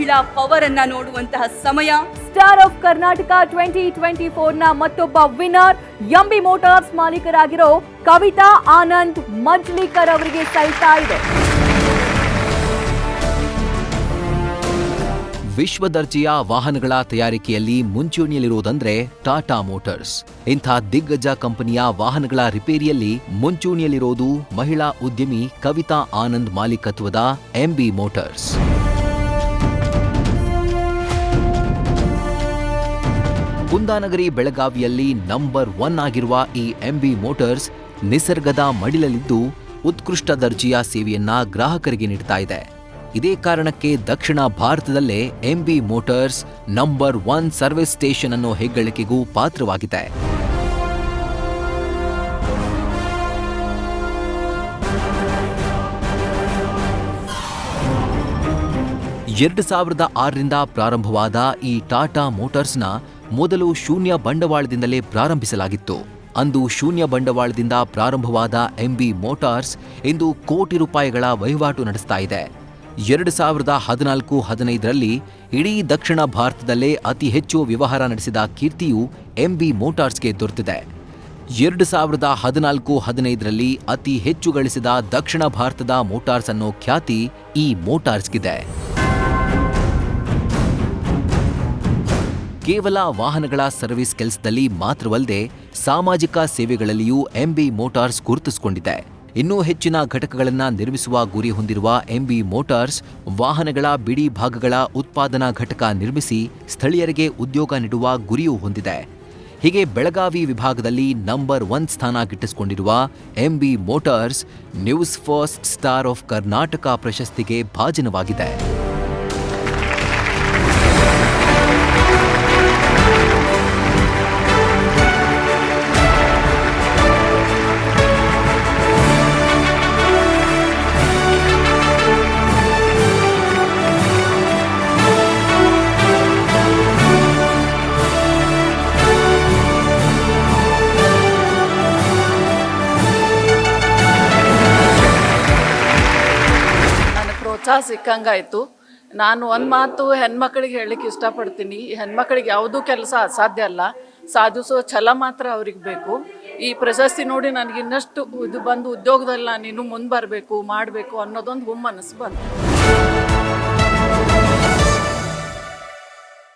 ಮಹಿಳಾ ಪವರ್ ಅನ್ನ ನೋಡುವಂತಹ ಸಮಯ. ಸ್ಟಾರ್ ಆಫ್ ಕರ್ನಾಟಕ 2024 ನ ಮತ್ತೊಬ್ಬ ವಿನ್ನರ್ ಎಂಬಿ ಮೋಟಾರ್ಸ್ ಮಾಲೀಕರಾಗಿರೋ ಕವಿತಾ ಆನಂದ್ ಮಂಜ್ಲಿಕರ್ ಅವರಿಗೆ ಸಲ್ತಾ ಇದೆ. ವಿಶ್ವದರ್ಜೆಯ ವಾಹನಗಳ ತಯಾರಿಕೆಯಲ್ಲಿ ಮುಂಚೂಣಿಯಲ್ಲಿರುವುದಂದ್ರೆ ಟಾಟಾ ಮೋಟಾರ್ಸ್. ಇಂಥ ದಿಗ್ಗಜ ಕಂಪನಿಯ ವಾಹನಗಳ ರಿಪೇರಿಯಲ್ಲಿ ಮುಂಚೂಣಿಯಲ್ಲಿರೋದು ಮಹಿಳಾ ಉದ್ಯಮಿ ಕವಿತಾ ಆನಂದ್ ಮಾಲೀಕತ್ವದ ಎಂಬಿ ಮೋಟಾರ್ಸ್. ಕುಂದಾನಗರಿ ಬೆಳಗಾವಿಯಲ್ಲಿ ನಂಬರ್ 1 ಆಗಿರುವ ಈ ಎಂಬಿ ಮೋಟಾರ್ಸ್ ನಿಸರ್ಗದ ಮಡಿಲಲ್ಲಿದ್ದು ಉತ್ಕೃಷ್ಟ ದರ್ಜೆಯ ಸೇವೆಯನ್ನ ಗ್ರಾಹಕರಿಗೆ ನೀಡ್ತಾ ಇದೆ. ಇದೇ ಕಾರಣಕ್ಕೆ ದಕ್ಷಿಣ ಭಾರತದಲ್ಲೇ MB motors number 1 service station ಅನ್ನೋ ಹೆಗ್ಗಳಿಕೆಗೂ ಪಾತ್ರವಾಗಿದೆ. ಎರಡು 2006ರಿಂದ ಪ್ರಾರಂಭವಾದ ಈ ಟಾಟಾ ಮೋಟಾರ್ಸ್ನ ಮೊದಲು ಶೂನ್ಯ ಬಂಡವಾಳದಿಂದಲೇ ಪ್ರಾರಂಭಿಸಲಾಗಿತ್ತು. ಅಂದು ಶೂನ್ಯ ಬಂಡವಾಳದಿಂದ ಪ್ರಾರಂಭವಾದ ಎಂಬಿ ಮೋಟಾರ್ಸ್ ಇಂದು ಕೋಟಿ ರೂಪಾಯಿಗಳ ವಹಿವಾಟು ನಡೆಸ್ತಾ ಇದೆ. 2014-15ರಲ್ಲಿ ಇಡೀ ದಕ್ಷಿಣ ಭಾರತದಲ್ಲೇ ಅತಿ ಹೆಚ್ಚು ವ್ಯವಹಾರ ನಡೆಸಿದ ಕೀರ್ತಿಯು ಎಂಬಿ ಮೋಟಾರ್ಸ್ಗೆ ದೊರೆತಿದೆ. 2014-15ರಲ್ಲಿ ಅತಿ ಹೆಚ್ಚು ಗಳಿಸಿದ ದಕ್ಷಿಣ ಭಾರತದ ಮೋಟಾರ್ಸ್ ಅನ್ನೋ ಖ್ಯಾತಿ ಈ ಮೋಟಾರ್ಸ್ಗಿದೆ. ಕೇವಲ ವಾಹನಗಳ ಸರ್ವಿಸ್ ಕೆಲಸದಲ್ಲಿ ಮಾತ್ರವಲ್ಲದೆ ಸಾಮಾಜಿಕ ಸೇವೆಗಳಲ್ಲಿಯೂ ಎಂಬಿ ಮೋಟಾರ್ಸ್ ಗುರುತಿಸಿಕೊಂಡಿದೆ. ಇನ್ನೂ ಹೆಚ್ಚಿನ ಘಟಕಗಳನ್ನು ನಿರ್ಮಿಸುವ ಗುರಿ ಹೊಂದಿರುವ ಎಂಬಿ ಮೋಟಾರ್ಸ್ ವಾಹನಗಳ ಬಿಡಿ ಭಾಗಗಳ ಉತ್ಪಾದನಾ ಘಟಕ ನಿರ್ಮಿಸಿ ಸ್ಥಳೀಯರಿಗೆ ಉದ್ಯೋಗ ನೀಡುವ ಗುರಿಯೂ ಹೊಂದಿದೆ. ಹೀಗೆ ಬೆಳಗಾವಿ ವಿಭಾಗದಲ್ಲಿ ನಂಬರ್ 1 ಸ್ಥಾನ ಗಿಟ್ಟಿಸಿಕೊಂಡಿರುವ MB motors news first star of Karnataka ಪ್ರಶಸ್ತಿಗೆ ಭಾಜನವಾಗಿದೆ. ಪ್ರೋತ್ಸಾಹ ಸಿಕ್ಕಂಗಾಯಿತು. ನಾನು ಒಂದು ಮಾತು ಹೆಣ್ಮಕ್ಳಿಗೆ ಹೇಳಲಿಕ್ಕೆ ಇಷ್ಟಪಡ್ತೀನಿ, ಹೆಣ್ಮಕ್ಳಿಗೆ ಯಾವುದೂ ಕೆಲಸ ಅಸಾಧ್ಯ ಅಲ್ಲ, ಸಾಧಿಸೋ ಛಲ ಮಾತ್ರ ಅವ್ರಿಗೆ ಬೇಕು. ಈ ಪ್ರಶಸ್ತಿ ನೋಡಿ ನನಗೆ ಇನ್ನಷ್ಟು ಇದು ಬಂದು ಉದ್ಯೋಗದಲ್ಲಿ ನಾನು ಇನ್ನೂ ಮುಂದೆ ಬರಬೇಕು ಮಾಡಬೇಕು ಅನ್ನೋದೊಂದು ಹುಮ್ಮನಸ್ಸು ಬಂತು.